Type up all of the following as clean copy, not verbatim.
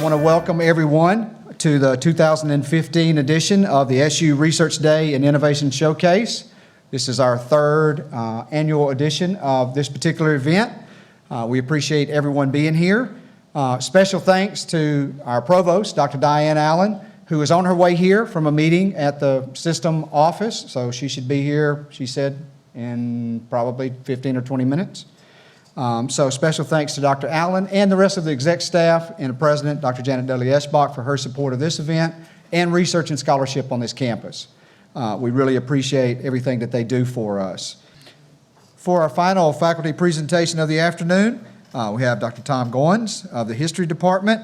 I want to welcome everyone to the 2015 edition of the SU Research Day and Innovation Showcase. This is our third annual edition of this particular event. We appreciate everyone being here. Special thanks to our provost, Dr. Diane Allen, who is on her way here from a meeting at the system office, so she should be here, she said, in probably 15 or 20 minutes. So special thanks to Dr. Allen and the rest of the exec staff and the president, Dr. Janet Dudley-Eschbach, for her support of this event and research and scholarship on this campus. We really appreciate everything that they do for us. For our final faculty presentation of the afternoon, we have Dr. Tom Goyens of the History Department.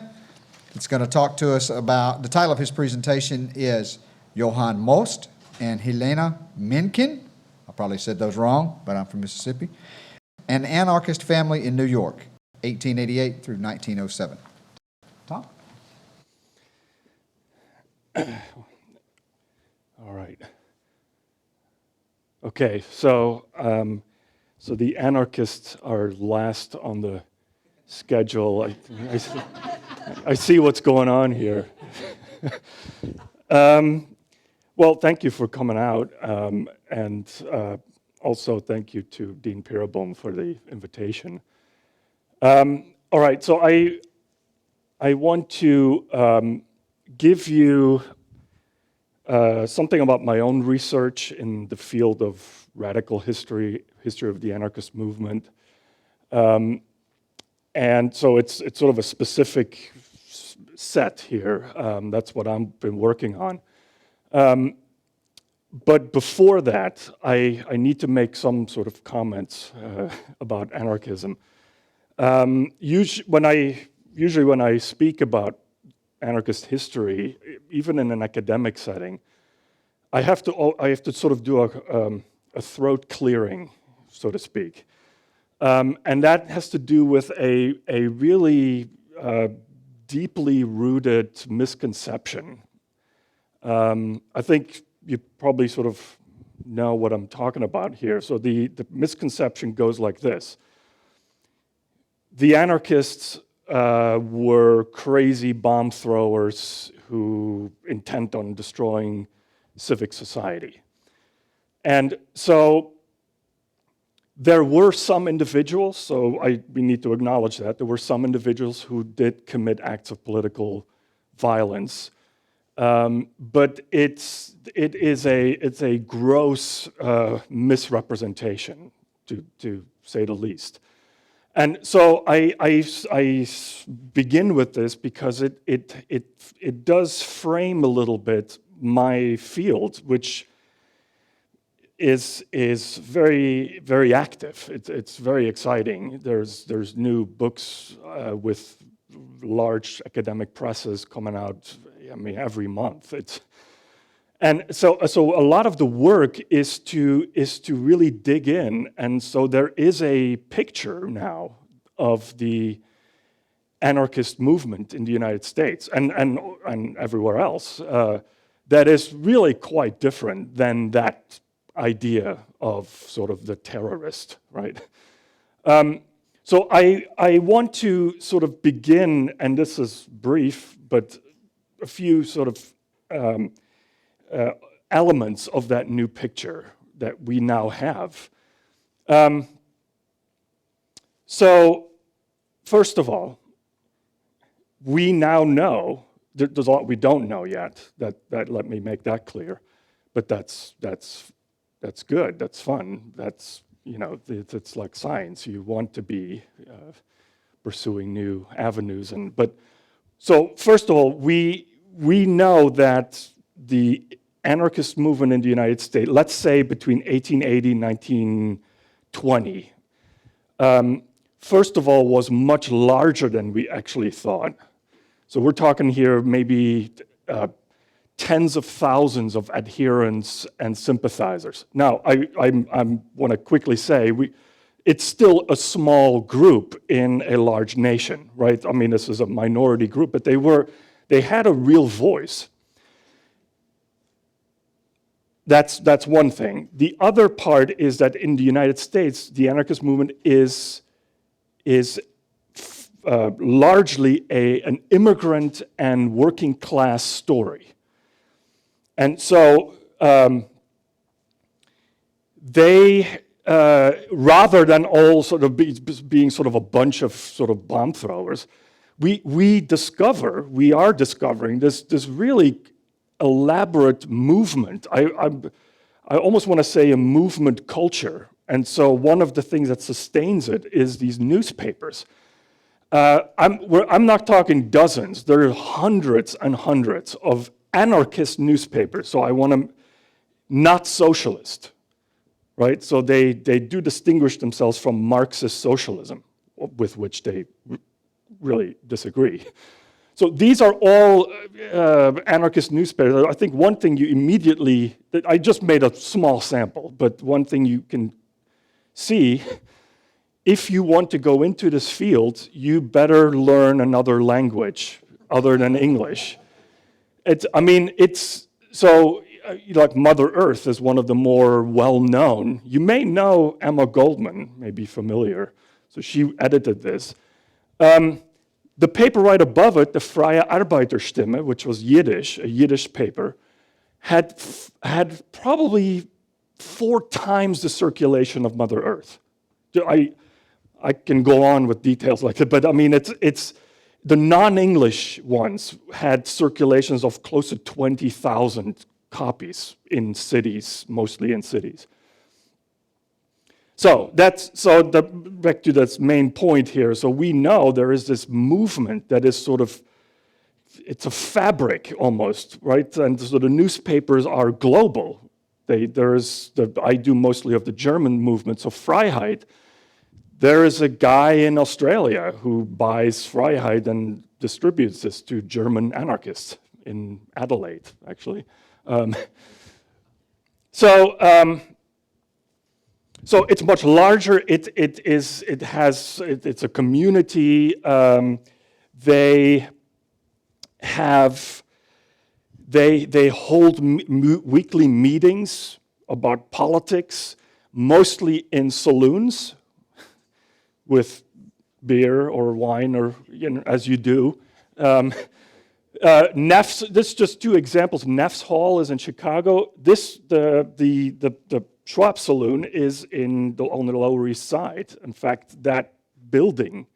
It's going to talk to us about, the title of his presentation is Johann Most and Elena Mencken. I probably said those wrong, but I'm from Mississippi. An Anarchist Family in New York, 1888 through 1907. Tom? All right. Okay, so the Anarchists are last on the schedule. I see what's going on here. Well, thank you for coming out, and also thank you to Dean Pierrebohm for the invitation. All right, so I want to give you something about my own research in the field of radical history of the anarchist movement. And so it's sort of a specific set here. That's what I've been working on. But before that, I need to make some sort of comments about anarchism. Usually when I speak about anarchist history, even in an academic setting, I have to sort of do a throat clearing, so to speak. And that has to do with a really deeply rooted misconception. I think you probably sort of know what I'm talking about here. So the misconception goes like this. The anarchists were crazy bomb throwers who intent on destroying civic society. And so there were some individuals, so we need to acknowledge that, there were some individuals who did commit acts of political violence. But it's a gross misrepresentation, to say the least. And so I begin with this because it does frame a little bit my field, which is very, very active. It's very exciting. There's new books with large academic presses coming out, I mean, every month. And so a lot of the work is to really dig in, and so there is a picture now of the anarchist movement in the United States and everywhere else that is really quite different than that idea of sort of the terrorist, right? So I want to sort of begin, and this is brief, but a few sort of elements of that new picture that we now have. So first of all, we now know, there's a lot we don't know yet, that let me make that clear, but that's good, that's fun, that's, you know, it's like science. You want to be pursuing new avenues. So first of all, we know that the anarchist movement in the United States, let's say between 1880 and 1920, first of all, was much larger than we actually thought. So we're talking here maybe tens of thousands of adherents and sympathizers. Now, I want to quickly say, it's still a small group in a large nation, right? I mean, this is a minority group, but they had a real voice. That's one thing. The other part is that in the United States, the anarchist movement is largely an immigrant and working class story. And so they, rather than all sort of being sort of a bunch of sort of bomb throwers, we are discovering this really elaborate movement. I almost want to say a movement culture. And so one of the things that sustains it is these newspapers. I'm not talking dozens. There are hundreds and hundreds of anarchist newspapers. So I want to, not socialist, right? So they do distinguish themselves from Marxist socialism, with which they really disagree. So these are all anarchist newspapers. I think one thing you immediately, I just made a small sample, but one thing you can see, if you want to go into this field, you better learn another language other than English. So like Mother Earth is one of the more well-known. You may know Emma Goldman, may be familiar. So she edited this. The paper right above it, the Freie Arbeiterstimme, which was Yiddish, a Yiddish paper, had probably 4 times the circulation of Mother Earth. I can go on with details like that, but I mean, it's the non-English ones had circulations of close to 20,000 copies in cities, mostly in cities. So back to this main point here. So we know there is this movement that is sort of, it's a fabric almost, right? And so the newspapers are global. I do mostly of the German movement, so Freiheit. There is a guy in Australia who buys Freiheit and distributes this to German anarchists in Adelaide, actually. So it's much larger. It's a community. They hold weekly meetings about politics, mostly in saloons, with beer or wine, or as you do. Neff's. This is just 2 examples. Neff's Hall is in Chicago. The Schwab Saloon is on the Lower East Side. In fact, that building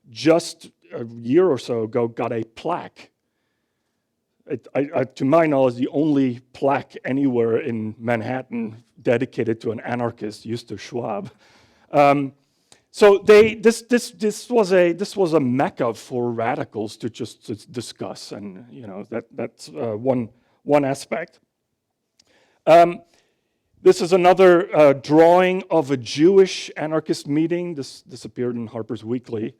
just a year or so ago got a plaque. To my knowledge, the only plaque anywhere in Manhattan dedicated to an anarchist, Justus Schwab. So this was a mecca for radicals to just discuss, and that's one aspect. This is another drawing of a Jewish anarchist meeting. This appeared in Harper's Weekly.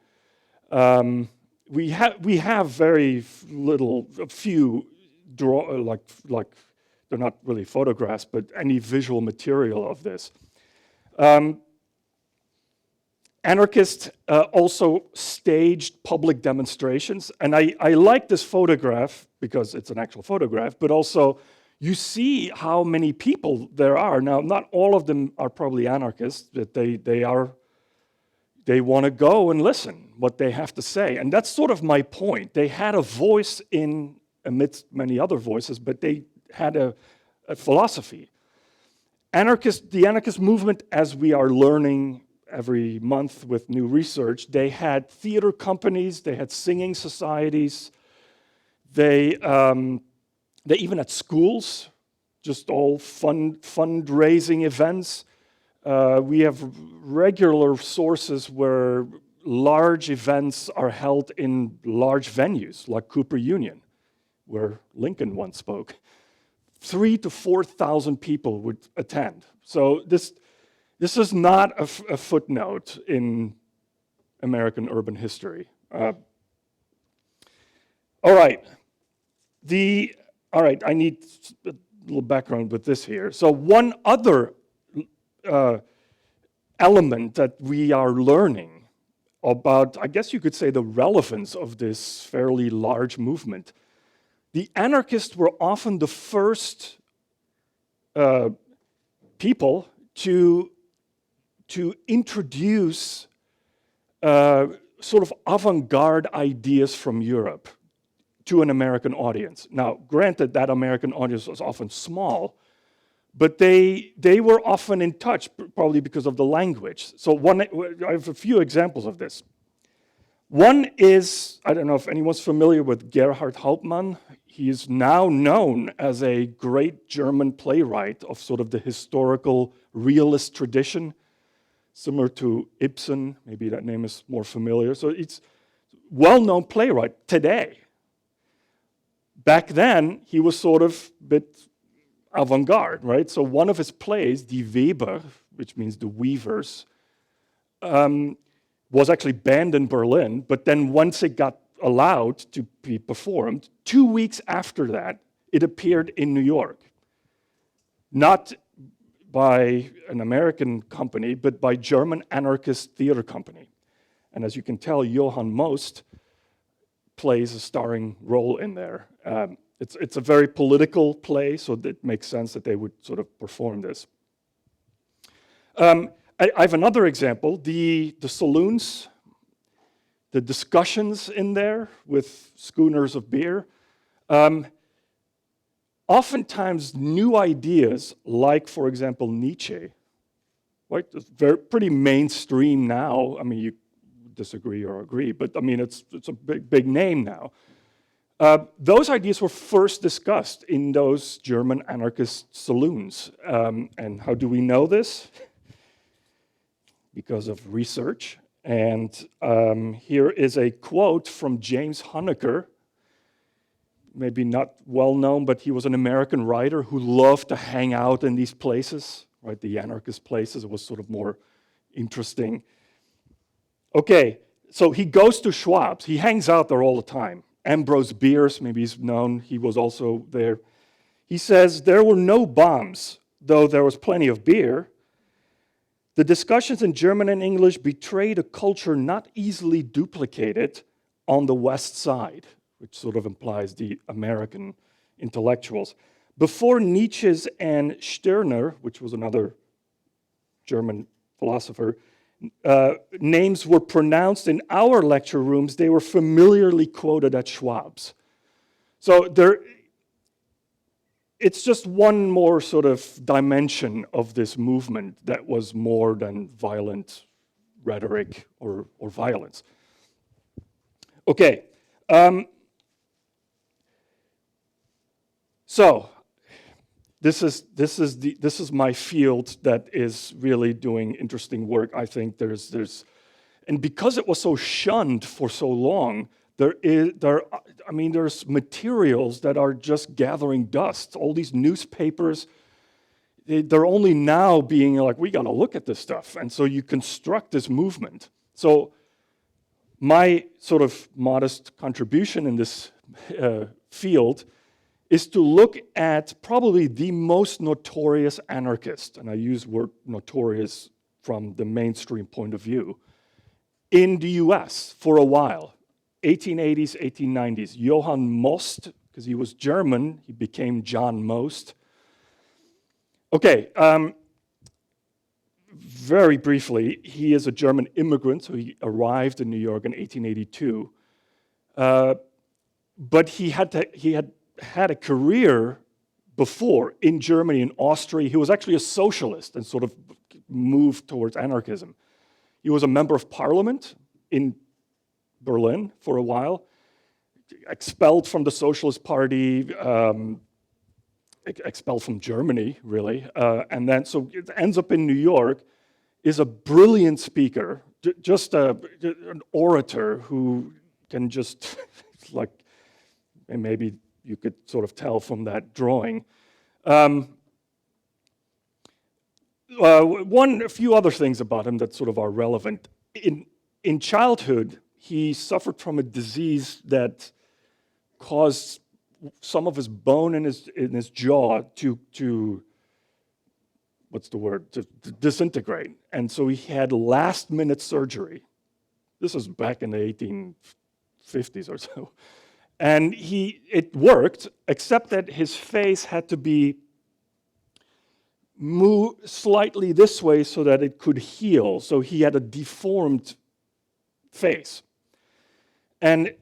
We have very little, a few like they're not really photographs, but any visual material of this. Anarchists also staged public demonstrations, and I like this photograph because it's an actual photograph, but also you see how many people there are. Now, not all of them are probably anarchists, but they want to go and listen what they have to say, and that's sort of my point. They had a voice amidst many other voices, but they had a philosophy. The anarchist movement, as we are learning every month with new research, they had theater companies, they had singing societies, they even had schools, just all fundraising events. We have regular sources where large events are held in large venues, like Cooper Union, where Lincoln once spoke. 3,000 to 4,000 people would attend. So this is not a footnote in American urban history. All right. I need a little background with this here. So one other element that we are learning about, I guess you could say, the relevance of this fairly large movement. The anarchists were often the first people to introduce sort of avant-garde ideas from Europe to an American audience. Now, granted, that American audience was often small, but they were often in touch, probably because of the language. So I have a few examples of this. One is, I don't know if anyone's familiar with Gerhard Hauptmann. He is now known as a great German playwright of sort of the historical realist tradition, similar to Ibsen. Maybe that name is more familiar. So it's well-known playwright today. Back then, he was sort of a bit avant-garde, right? So one of his plays, Die Weber, which means the weavers, was actually banned in Berlin, but then once it got allowed to be performed, 2 weeks after that, it appeared in New York. Not by an American company, but by German anarchist theater company. And as you can tell, Johann Most plays a starring role in there. It's a very political play, so it makes sense that they would sort of perform this. I have another example, the saloons, the discussions in there with schooners of beer. Oftentimes new ideas, like, for example, Nietzsche, right? It's pretty mainstream now. I mean, you disagree or agree, but I mean, it's a big name now. Those ideas were first discussed in those German anarchist saloons. And how do we know this? Because of research. And here is a quote from James Honecker, maybe not well known, but he was an American writer who loved to hang out in these places, right? The anarchist places. It was sort of more interesting. Okay, so he goes to Schwab's. He hangs out there all the time. Ambrose Bierce, maybe he's known, he was also there. He says, there were no bombs, though there was plenty of beer. The discussions in German and English betrayed a culture not easily duplicated on the West Side, which sort of implies the American intellectuals. Before Nietzsche's and Stirner, which was another German philosopher, names were pronounced in our lecture rooms, they were familiarly quoted at Schwab's. So it's just one more sort of dimension of this movement that was more than violent rhetoric or violence. Okay, so this is my field that is really doing interesting work. I think there's and because it was so shunned for so long, there's materials that are just gathering dust. All these newspapers, they're only now being like, we got to look at this stuff, and so you construct this movement. So my sort of modest contribution in this field is to look at probably the most notorious anarchist, and I use the word notorious from the mainstream point of view, in the US for a while, 1880s, 1890s. Johann Most, because he was German, he became John Most. Okay, very briefly, he is a German immigrant, so he arrived in New York in 1882. But he had a career before in Germany and Austria. He was actually a socialist and sort of moved towards anarchism. He was a member of parliament in Berlin for a while, expelled from the Socialist Party, expelled from Germany, really. And then, so it ends up in New York, is a brilliant speaker, just an orator who can just, like, and maybe you could sort of tell from that drawing. A few other things about him that sort of are relevant. In childhood, he suffered from a disease that caused some of his bone in his jaw to what's the word, to disintegrate. And so he had last-minute surgery. This was back in the 1850s or so. And it worked, except that his face had to be moved slightly this way so that it could heal. So he had a deformed face. And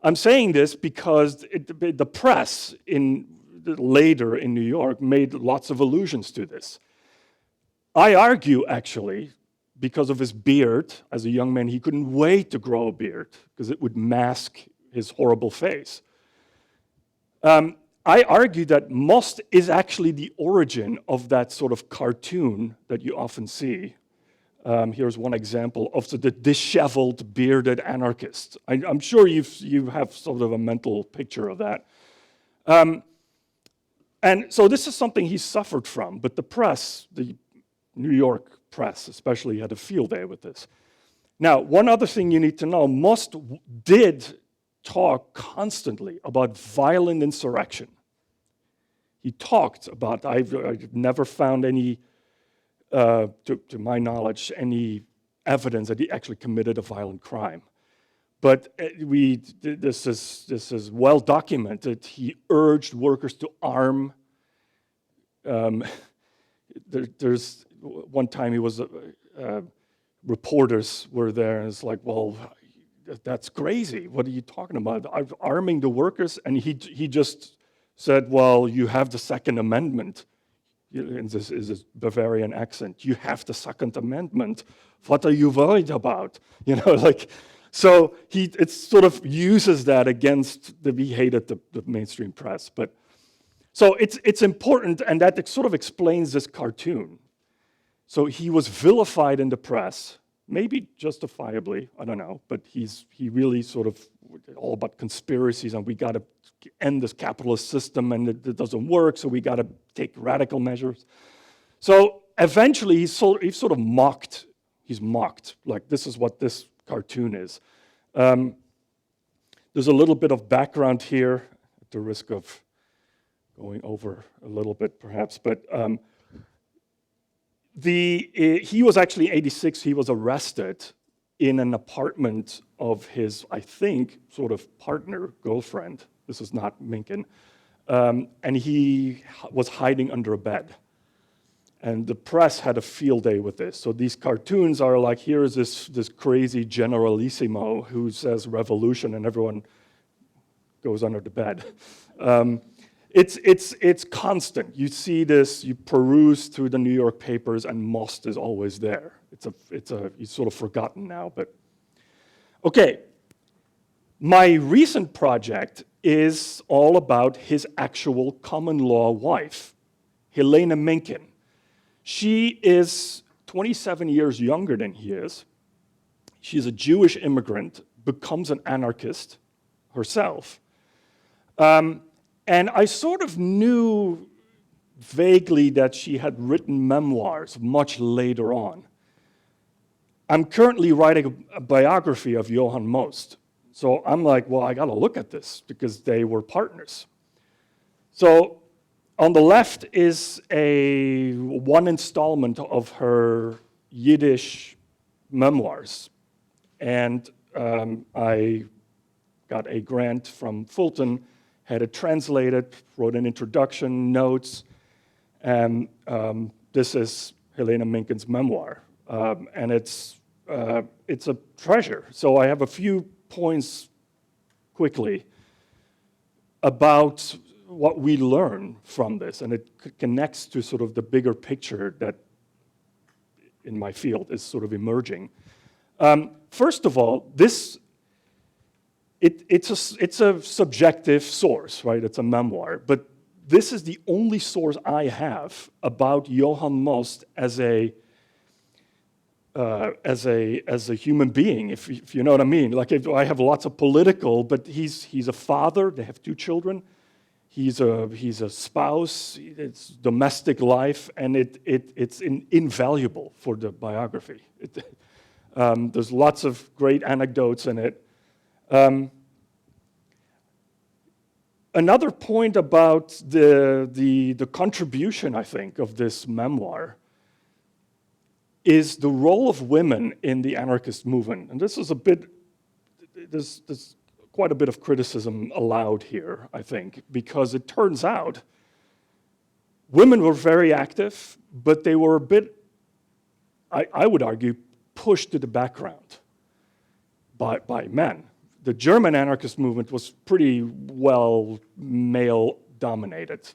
I'm saying this because the press later in New York made lots of allusions to this. I argue, actually, because of his beard, as a young man, he couldn't wait to grow a beard because it would mask his horrible face. I argue that Most is actually the origin of that sort of cartoon that you often see. Here's one example of the disheveled, bearded anarchist. I'm sure you have sort of a mental picture of that. And so this is something he suffered from, but the press, the New York press especially, had a field day with this. Now, one other thing you need to know, Most did talk constantly about violent insurrection. He talked about, I've never found any, to my knowledge, any evidence that he actually committed a violent crime. But this is well documented. He urged workers to arm. There's one time he was, reporters were there, and it's like, well, that's crazy. What are you talking about? Arming the workers? And he just said, well, you have the Second Amendment. In this Bavarian accent, you have the Second Amendment. What are you worried about? You know, like, so it sort of uses that against he hated the mainstream press. But so it's important, and that sort of explains this cartoon. So he was vilified in the press, maybe justifiably, I don't know, but he really sort of all about conspiracies, and we got to end this capitalist system, and it doesn't work, so we got to take radical measures. So eventually he's sort of mocked. He's mocked, like this is what this cartoon is. There's a little bit of background here, at the risk of going over a little bit perhaps, but he was actually 86, he was arrested in an apartment of his, I think, sort of partner, girlfriend. This is not Mencken. And he was hiding under a bed. And the press had a field day with this. So these cartoons are like, here's this crazy generalissimo who says revolution, and everyone goes under the bed. It's constant. You see this, you peruse through the New York papers, and Most is always there. He's sort of forgotten now, but. Okay, my recent project is all about his actual common law wife, Elena Mencken. She is 27 years younger than he is. She's a Jewish immigrant, becomes an anarchist herself. And I sort of knew vaguely that she had written memoirs much later on. I'm currently writing a biography of Johann Most. So I'm like, well, I got to look at this because they were partners. So on the left is one installment of her Yiddish memoirs. And I got a grant from Fulton, had it translated, wrote an introduction, notes, and this is Elena Mencken's memoir. And it's a treasure. So I have a few points quickly about what we learn from this, and it connects to sort of the bigger picture that in my field is sort of emerging. First of all, it's a subjective source, right? It's a memoir, but this is the only source I have about Johann Most as a human being, if you know what I mean. Like I have lots of political, but he's a father. They have 2 children. He's a spouse. It's domestic life, and it's invaluable for the biography. There's lots of great anecdotes in it. Another point about the contribution, I think, of this memoir is the role of women in the anarchist movement. And this is there's quite a bit of criticism allowed here, I think, because it turns out women were very active, but they were a bit, I would argue, pushed to the background. by men. The German anarchist movement was pretty well male-dominated.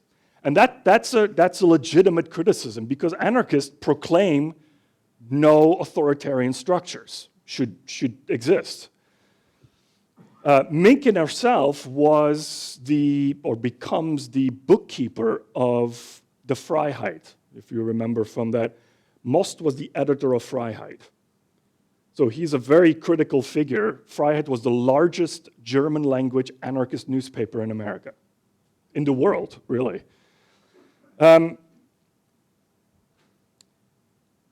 And that's a legitimate criticism, because anarchists proclaim no authoritarian structures should exist. Mencken herself was becomes the bookkeeper of the Freiheit, if you remember from that. Most was the editor of Freiheit. So he's a very critical figure. Freiheit was the largest German language anarchist newspaper in America, in the world, really.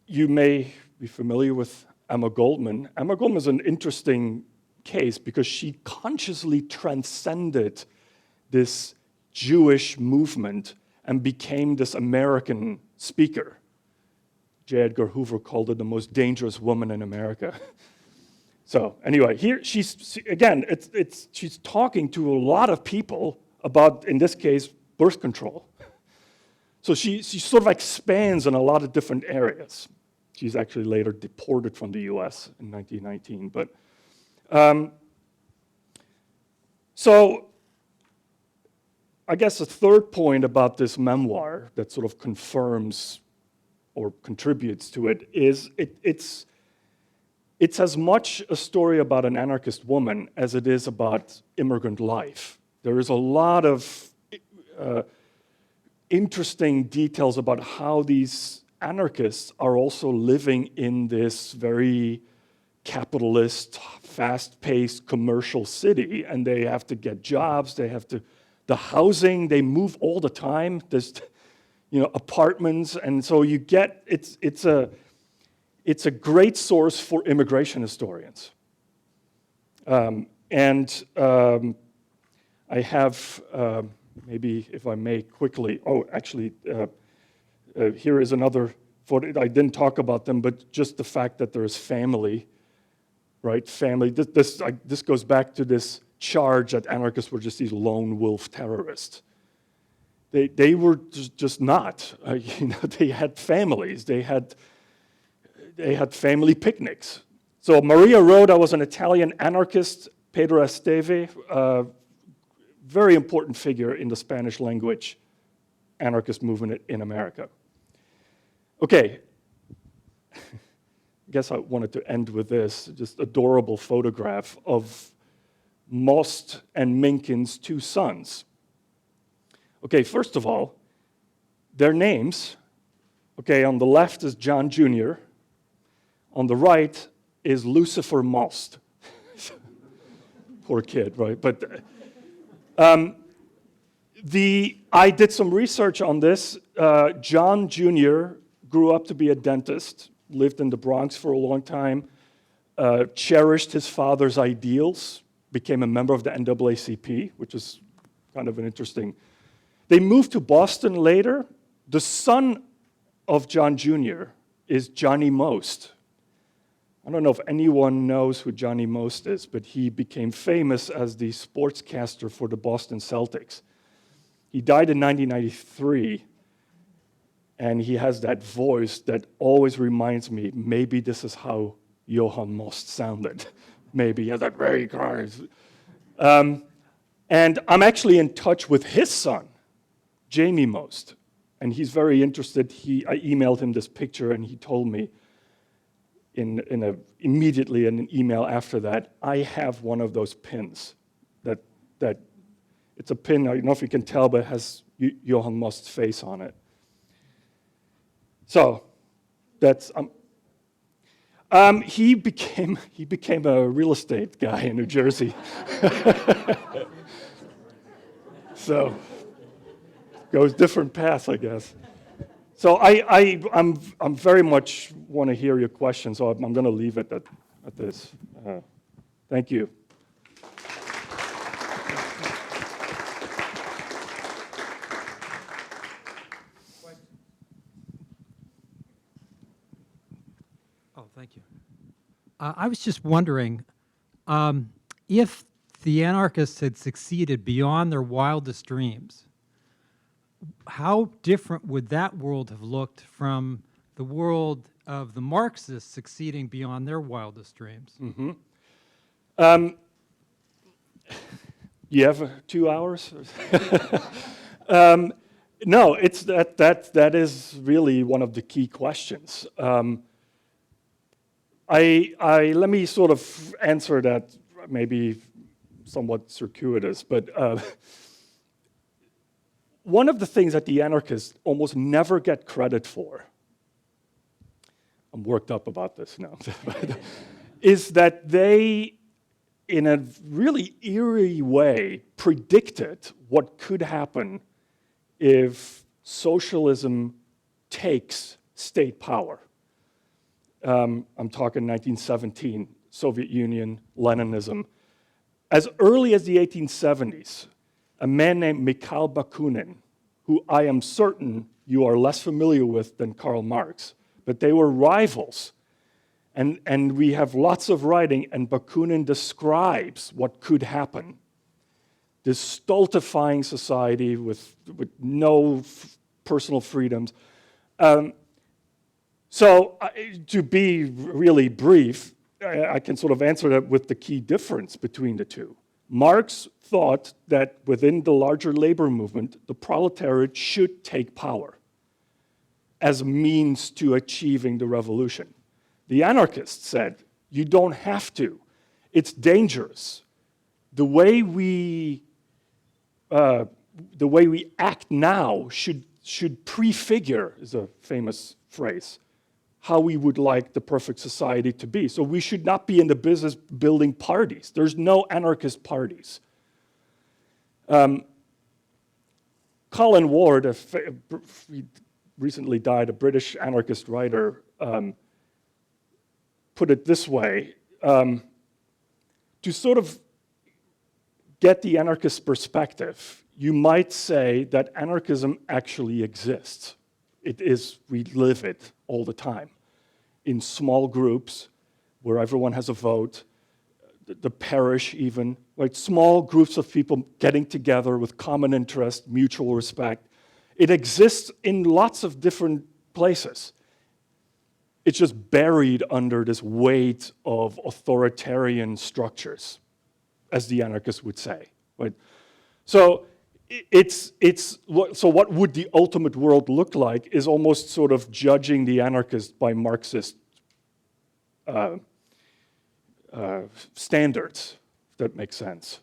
You may be familiar with Emma Goldman. Emma Goldman is an interesting case because she consciously transcended this Jewish movement and became this American speaker. J. Edgar Hoover called her the most dangerous woman in America. So anyway, here she's talking to a lot of people about, in this case, birth control. So she sort of expands in a lot of different areas. She's actually later deported from the US in 1919. But so I guess a third point about this memoir that sort of confirms or contributes to it is it's as much a story about an anarchist woman as it is about immigrant life. There is a lot of interesting details about how these anarchists are also living in this very capitalist, fast-paced commercial city, and they have to get jobs, the housing, they move all the time. There's apartments, and so you get, it's a great source for immigration historians. I have, maybe if I may quickly, here is another photo. I didn't talk about them, but just the fact that there is family, right? Family, this goes back to this charge that anarchists were just these lone wolf terrorists. They were just not. They had families. They had family picnics. So Maria Rhoda was an Italian anarchist. Pedro Esteve, very important figure in the Spanish language anarchist movement in America. Okay, I guess I wanted to end with this just adorable photograph of Most and Mencken's two sons. Okay, first of all, their names. Okay, on the left is John Jr., on the right is Lucifer Most. Poor kid, right? But I did some research on this. John Jr. grew up to be a dentist, lived in the Bronx for a long time, cherished his father's ideals, became a member of the NAACP, which is kind of an interesting. They moved to Boston later. The son of John Jr. is Johnny Most. I don't know if anyone knows who Johnny Most is, but he became famous as the sportscaster for the Boston Celtics. He died in 1993, and he has that voice that always reminds me, maybe this is how Johann Most sounded. Maybe he has that very car. And I'm actually in touch with his son, Jamie Most, and he's very interested. I emailed him this picture, and he told me immediately in an email after that, I have one of those pins. That it's a pin. I don't know if you can tell, but it has Johann Most's face on it. So that's he became a real estate guy in New Jersey. So goes different paths, I guess. So I'm very much want to hear your questions, so I'm going to leave it at this. Thank you. Oh, thank you. I was just wondering if the anarchists had succeeded beyond their wildest dreams, how different would that world have looked from the world of the Marxists succeeding beyond their wildest dreams? Mm-hmm. You have 2 hours? No, it's that is really one of the key questions. Let me sort of answer that, maybe somewhat circuitous, but one of the things that the anarchists almost never get credit for, I'm worked up about this now, is that they, in a really eerie way, predicted what could happen if socialism takes state power. I'm talking 1917, Soviet Union, Leninism. As early as the 1870s, a man named Mikhail Bakunin, who I am certain you are less familiar with than Karl Marx, but they were rivals. And we have lots of writing, and Bakunin describes what could happen. This stultifying society with no personal freedoms. So to be really brief, I can sort of answer that with the key difference between the two. Marx thought that within the larger labor movement, the proletariat should take power as a means to achieving the revolution. The anarchists said, you don't have to. It's dangerous. The way we act now should prefigure, is a famous phrase, how we would like the perfect society to be. So we should not be in the business building parties. There's no anarchist parties. Colin Ward, he recently died, a British anarchist writer, put it this way, to sort of get the anarchist perspective, you might say that anarchism actually exists. It is, we live it all the time in small groups where everyone has a vote, the parish even, right? Small groups of people getting together with common interest, mutual respect. It exists in lots of different places. It's just buried under this weight of authoritarian structures, as the anarchists would say, right? So so what would the ultimate world look like is almost sort of judging the anarchist by Marxist standards, if that makes sense.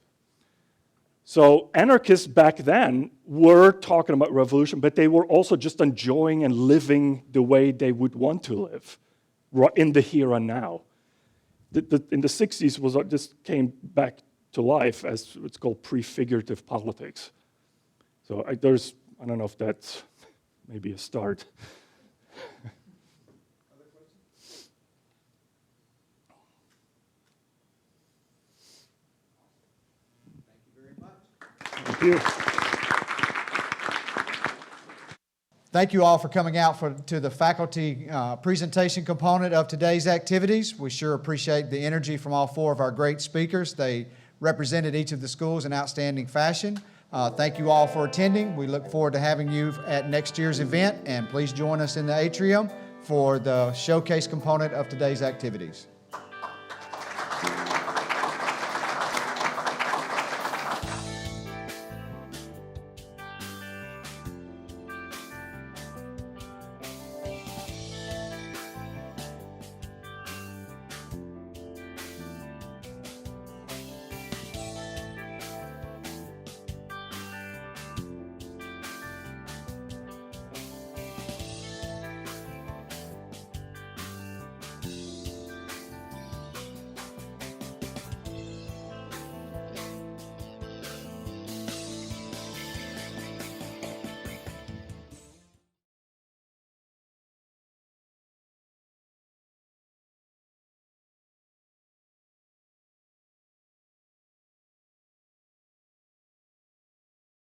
So anarchists back then were talking about revolution, but they were also just enjoying and living the way they would want to live in the here and now. In the 60s, this came back to life as it's called prefigurative politics. So I don't know if that's maybe a start. Thank you. Thank you all for coming out to the faculty presentation component of today's activities. We sure appreciate the energy from all four of our great speakers. They represented each of the schools in outstanding fashion. Thank you all for attending. We look forward to having you at next year's event, and please join us in the atrium for the showcase component of today's activities.